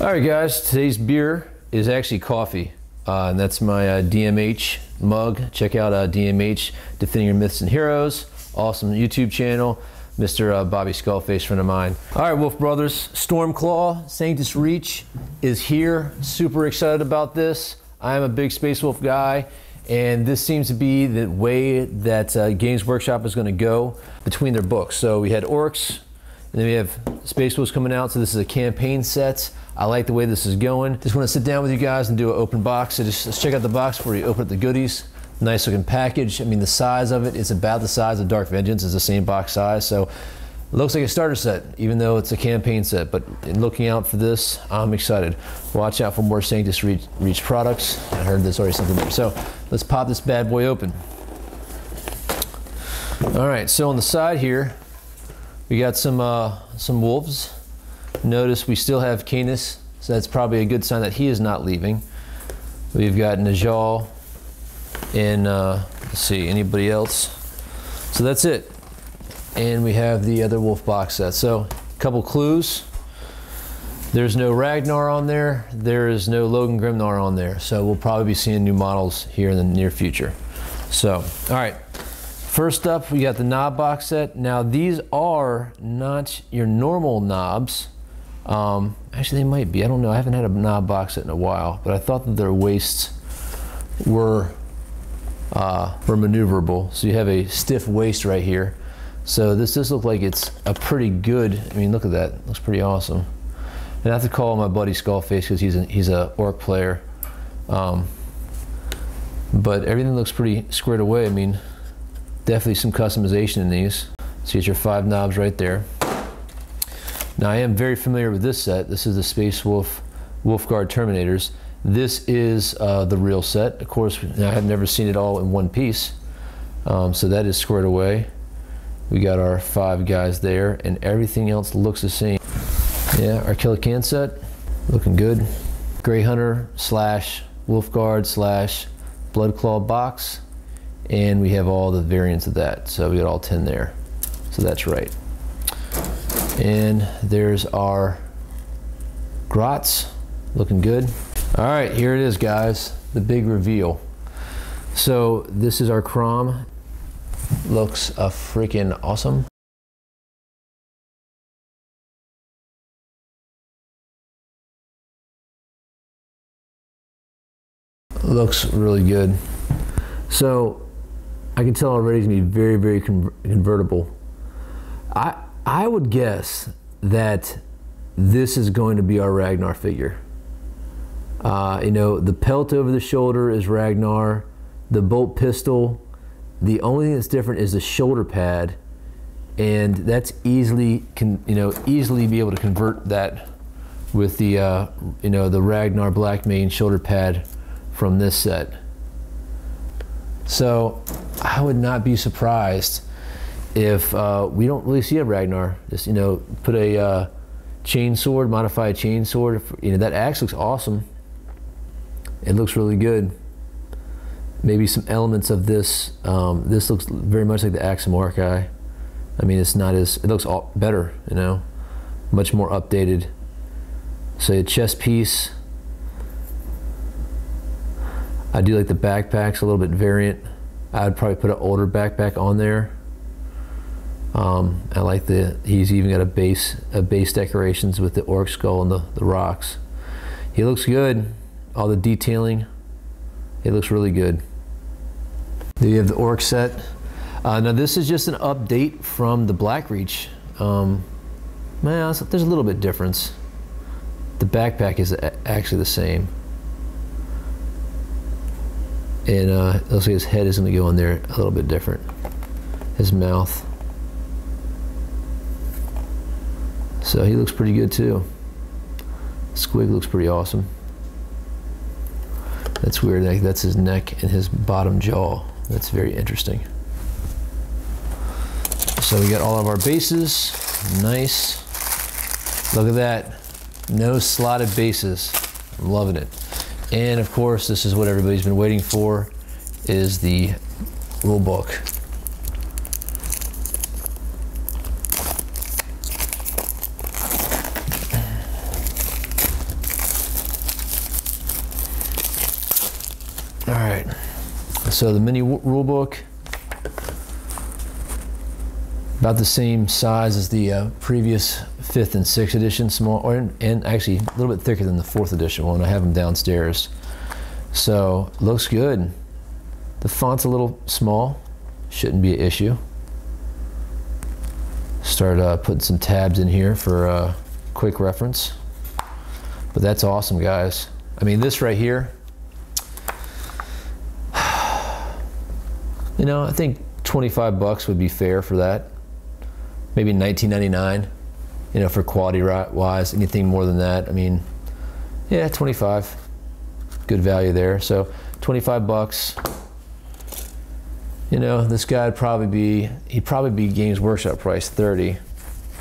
All right, guys, today's beer is actually coffee, and that's my DMH mug. Check out DMH, Defending Your Myths and Heroes. Awesome YouTube channel. Mr. Bobby Skullface, friend of mine. All right, Wolf Brothers, Stormclaw, Sanctus Reach is here. Super excited about this. I'm a big Space Wolf guy, and this seems to be the way that Games Workshop is gonna go between their books. So we had Orcs, and then we have Space Wolves coming out, so this is a campaign set. I like the way this is going. Just wanna sit down with you guys and do an open box. So just let's check out the box before you open up the goodies. Nice looking package. I mean, the size of it is about the size of Dark Vengeance. It's the same box size, so it looks like a starter set, even though it's a campaign set. But in looking out for this, I'm excited. Watch out for more Sanctus Reach products. I heard there's already something there. So let's pop this bad boy open. All right, so on the side here, we got some wolves. Notice we still have Canis, so that's probably a good sign that he is not leaving. We've got Najal and let's see, anybody else? So that's it. And we have the other wolf box set. So a couple clues. There's no Ragnar on there. There is no Logan Grimnar on there. So we'll probably be seeing new models here in the near future. So, all right. First up, we got the knob box set. Now these are not your normal knobs. Actually, they might be. I don't know. I haven't had a knob box set in a while, but I thought that their waists were maneuverable. So you have a stiff waist right here. So this does look like it's a pretty good, I mean, look at that. It looks pretty awesome. And I have to call my buddy Skullface because he's a orc player. But everything looks pretty squared away. I mean, definitely some customization in these. So you get your 5 knobs right there. Now I am very familiar with this set. This is the Space Wolf Wolfguard Terminators. This is the real set. Of course, I have never seen it all in one piece. So that is squared away. We got our 5 guys there, and everything else looks the same. Yeah, our Killican set, looking good. Grey Hunter / Wolfguard / Bloodclaw box, and we have all the variants of that. So we got all 10 there. So that's right. And there's our Grots, looking good. All right, here it is, guys, the big reveal. So this is our Crom. Looks freaking awesome. Looks really good. So I can tell already it's gonna be very, very convertible. I would guess that this is going to be our Ragnar figure. You know, the pelt over the shoulder is Ragnar, the bolt pistol. The only thing that's different is the shoulder pad, and that's easily be able to convert that with the you know, the Ragnar Blackmane shoulder pad from this set. So I would not be surprised if we don't really see a Ragnar. Just, you know, put a chain sword, modify a chain sword. You know, that axe looks awesome. It looks really good. Maybe some elements of this. This looks very much like the Axe Mordecai. I mean, it's not as, it looks all better, you know, much more updated. So a chest piece. I do like the backpacks, a little bit variant. I would probably put an older backpack on there. I like he's even got a base decorations with the orc skull and the rocks. He looks good. All the detailing, it looks really good. Then you have the orc set. Now this is just an update from the Blackreach. Man, there's a little bit difference. The backpack is actually the same. And it looks like his head is gonna go in there a little bit different. His mouth. So he looks pretty good too. Squig looks pretty awesome. That's weird, that's his neck and his bottom jaw. That's very interesting. So we got all of our bases, nice. Look at that, no slotted bases, I'm loving it. And of course, this is what everybody's been waiting for, is the rule book. All right, so the mini rule book, about the same size as the previous 5th and 6th edition, small, and actually a little bit thicker than the 4th edition one. I have them downstairs. So looks good. The font's a little small, shouldn't be an issue. Start putting some tabs in here for quick reference. But that's awesome, guys. I mean, this right here, you know, I think 25 bucks would be fair for that. Maybe $19.99, you know, for quality wise. Anything more than that, I mean, yeah, 25, good value there. So 25 bucks. You know, this guy'd he'd probably be Games Workshop price 30,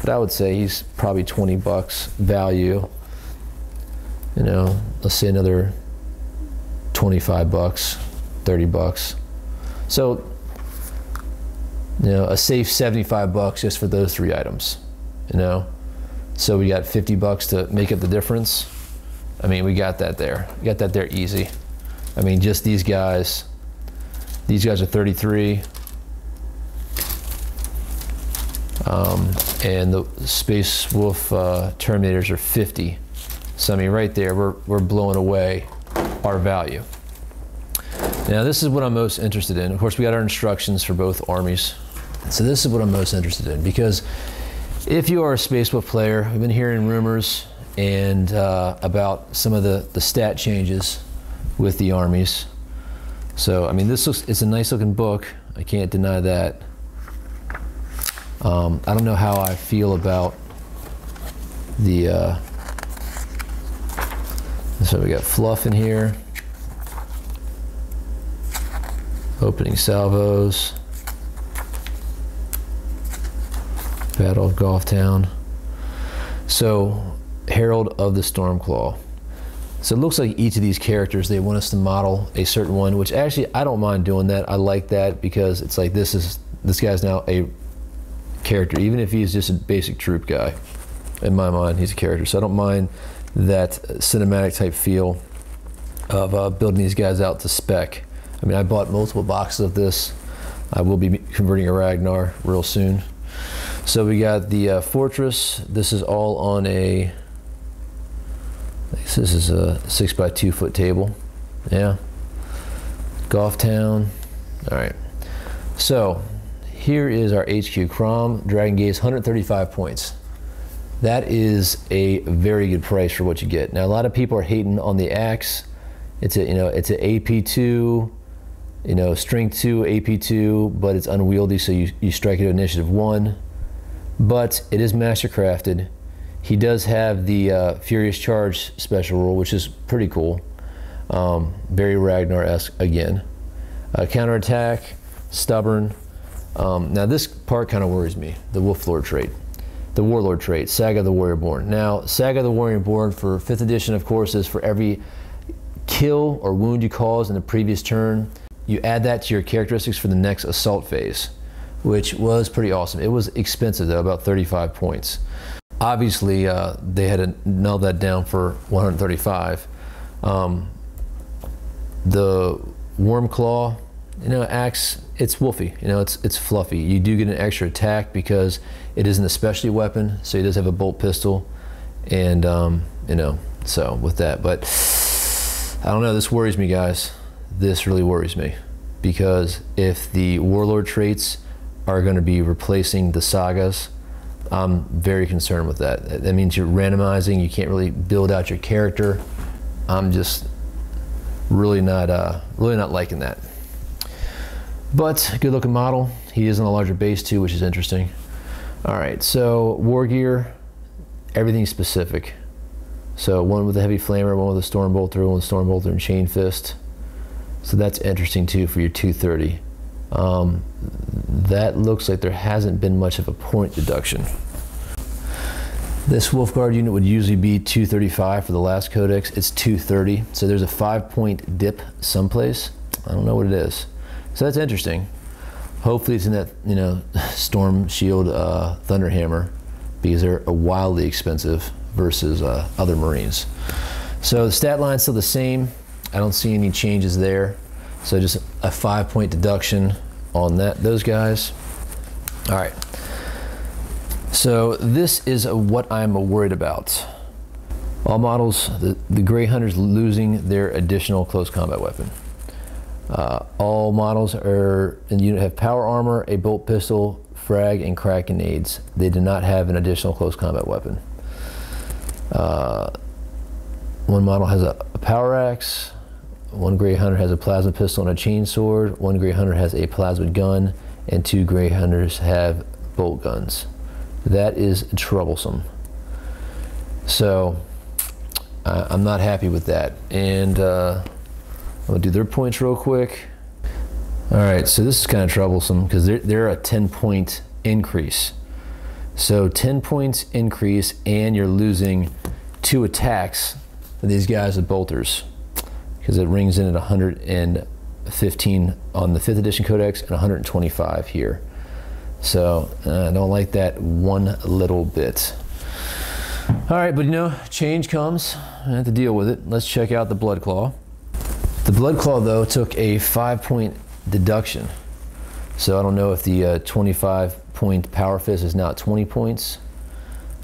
but I would say he's probably 20 bucks value. You know, let's say another 25 bucks, 30 bucks. So, you know, a safe 75 bucks just for those 3 items, you know? So we got 50 bucks to make up the difference. I mean, we got that there. We got that there easy. I mean, just these guys are 33. And the Space Wolf Terminators are 50. So I mean, right there, we're blowing away our value. Now this is what I'm most interested in. Of course, we got our instructions for both armies. So this is what I'm most interested in, because if you are a Space Wolf player, we've been hearing rumors and about some of the stat changes with the armies. So I mean, it's a nice looking book. I can't deny that. I don't know how I feel about the so we got fluff in here, opening salvos, Battle of Golftown. So Herald of the Stormclaw. So it looks like each of these characters, they want us to model a certain one, which actually I don't mind doing that. I like that because it's like this guy's now a character, even if he's just a basic troop guy. In my mind, he's a character. So I don't mind that cinematic type feel of building these guys out to spec. I mean, I bought multiple boxes of this. I will be converting a Ragnar real soon. So we got the Fortress. This is all on a, this is a 6x2 foot table. Yeah. Golftown. All right. So here is our HQ. Crom, Dragon Gaze, 135 points. That is a very good price for what you get. Now, a lot of people are hating on the axe. It's a, you know, it's an AP2, you know, Strength 2, AP2, but it's unwieldy, so you strike it at Initiative 1. But it is mastercrafted. He does have the Furious Charge special rule, which is pretty cool. Very Ragnar-esque again. Counterattack, stubborn. Now this part kind of worries me, the Wolflord trait. The Warlord Traits, Saga of the Warrior Born. Now, Saga of the Warrior Born for 5th edition, of course, is for every kill or wound you cause in the previous turn, you add that to your characteristics for the next assault phase, which was pretty awesome. It was expensive though, about 35 points. Obviously, they had to nail that down for 135. The Wormclaw, you know, axe, it's wolfy, you know, it's fluffy. You do get an extra attack because it is an specialty weapon, so he does have a bolt pistol, and you know, so with that, but I don't know, this worries me, guys. This really worries me, because if the Warlord traits are going to be replacing the sagas, I'm very concerned with that. That means you're randomizing, you can't really build out your character. I'm just really not liking that. But good looking model. He is on a larger base too, which is interesting. All right, so war gear, everything specific. So one with a heavy flamer, one with a storm bolter, one with a storm bolter and chain fist. So that's interesting too for your 230. That looks like there hasn't been much of a point deduction. This Wolfguard unit would usually be 235 for the last codex. It's 230, so there's a 5-point dip someplace. I don't know what it is. So that's interesting. Hopefully it's in that, you know, Storm Shield Thunderhammer, because they're wildly expensive versus other Marines. So the stat line's still the same. I don't see any changes there. So just a 5-point deduction on those guys. All right. So this is what I'm worried about. All models, the Grey Hunter's losing their additional close combat weapon. All models are in the unit have power armor, a bolt pistol, frag, and crack grenades. They do not have an additional close combat weapon. One model has a power axe. One Grey Hunter has a plasma pistol and a chain sword. One Grey Hunter has a plasma gun, and 2 Grey Hunters have bolt guns. That is troublesome. So I'm not happy with that. And I'm gonna do their points real quick. All right, so this is kind of troublesome because they're a 10-point increase. So 10 points increase, and you're losing 2 attacks of these guys with bolters, because it rings in at 115 on the 5th edition codex and 125 here. So I don't like that one little bit. All right, but you know, change comes. I have to deal with it. Let's check out the Blood Claw. The Blood Claw, though, took a 5-point deduction. So I don't know if the 25-point Power Fist is now at 20 points.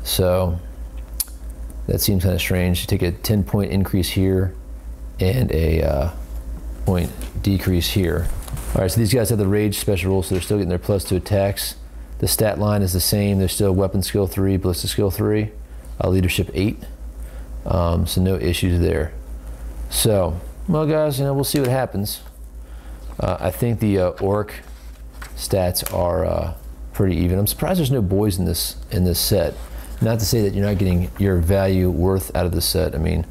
So that seems kind of strange. You take a 10-point increase here and a point decrease here. All right, so these guys have the Rage special rule, so they're still getting their +2 attacks. The stat line is the same. They're still Weapon Skill 3, Ballistic Skill 3, Leadership 8. So no issues there. So, well, guys, you know, we'll see what happens. I think the Orc stats are pretty even. I'm surprised there's no boys in this set. Not to say that you're not getting your value worth out of the set. I mean,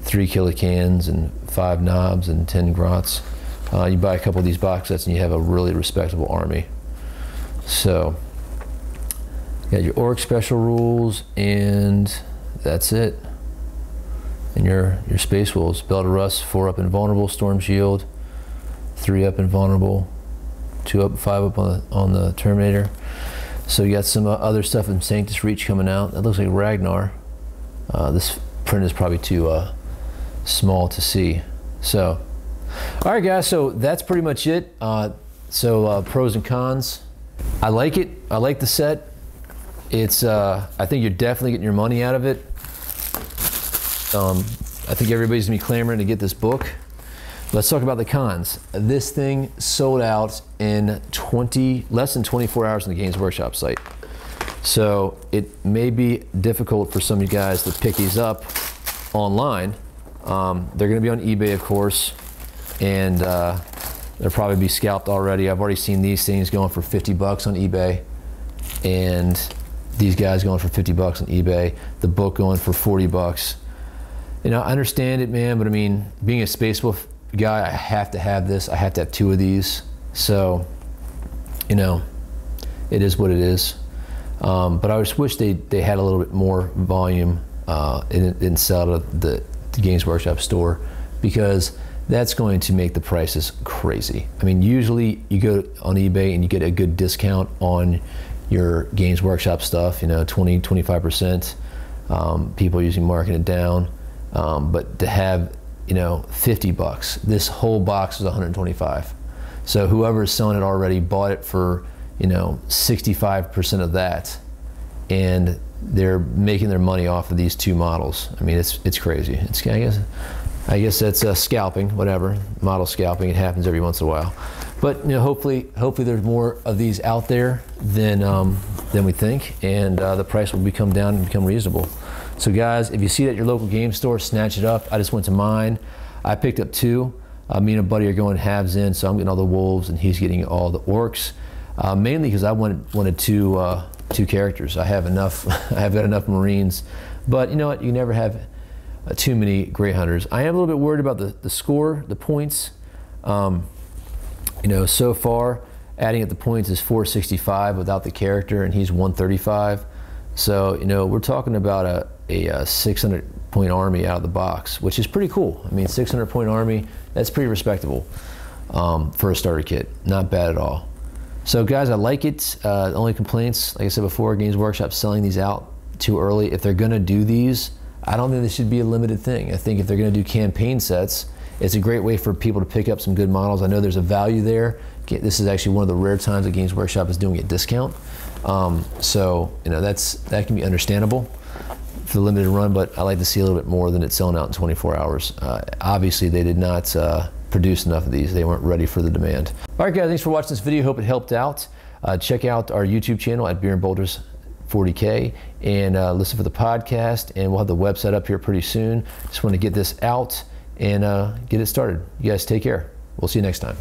3 Killicans and 5 Knobs and 10 Grots. You buy a couple of these box sets and you have a really respectable army. So, you got your Orc special rules, and that's it. And your Space Wolves: Belt of Rust, 4 up invulnerable, Storm Shield, 3 up invulnerable, 2 up, 5 up on the Terminator. So you got some other stuff in Sanctus Reach coming out. That looks like Ragnar. This print is probably too small to see. So, all right, guys. So that's pretty much it. Pros and cons. I like it. I like the set. It's. I think you're definitely getting your money out of it. I think everybody's gonna be clamoring to get this book. Let's talk about the cons. This thing sold out in less than 24 hours on the Games Workshop site. So it may be difficult for some of you guys to pick these up online. They're gonna be on eBay, of course, and they'll probably be scalped already. I've already seen these things going for 50 bucks on eBay, and these guys going for 50 bucks on eBay, the book going for 40 bucks. You know, I understand it, man, but I mean, being a Space Wolf guy, I have to have this. I have to have 2 of these. So, you know, it is what it is. But I just wish they had a little bit more volume and didn't sell to the Games Workshop store, because that's going to make the prices crazy. I mean, usually you go on eBay and you get a good discount on your Games Workshop stuff, you know, 20, 25%. People are usually marking it down. But to have, you know, 50 bucks, this whole box is 125. So whoever is selling it already bought it for, you know, 65% of that, and they're making their money off of these 2 models. I mean, it's crazy. I guess that's scalping, whatever, model scalping. It happens every once in a while. But you know, hopefully there's more of these out there than we think, and the price will become down and become reasonable. So guys, if you see it at your local game store, snatch it up. I just went to mine. I picked up 2. Me and a buddy are going halves in, so I'm getting all the wolves and he's getting all the orcs. Mainly because I wanted 2 characters. I have enough. I have got enough Marines, but you know what? You never have too many Grey Hunters. I am a little bit worried about the score, the points. You know, so far adding up the points is 465 without the character, and he's 135. So you know, we're talking about a 600-point army out of the box, which is pretty cool. I mean, 600-point army, that's pretty respectable for a starter kit. Not bad at all. So guys, I like it. The only complaints, like I said before, Games Workshop selling these out too early. If they're gonna do these, I don't think this should be a limited thing. I think if they're gonna do campaign sets, It's a great way for people to pick up some good models. I know there's a value there. This is actually one of the rare times that Games Workshop is doing a discount. So, you know, that can be understandable for the limited run, but I like to see a little bit more than it's selling out in 24 hours. Obviously, they did not produce enough of these. They weren't ready for the demand. All right, guys, thanks for watching this video. Hope it helped out. Check out our YouTube channel at Beer and Boulders 40K and listen for the podcast, and we'll have the website up here pretty soon. Just want to get this out and get it started. You guys take care. We'll see you next time.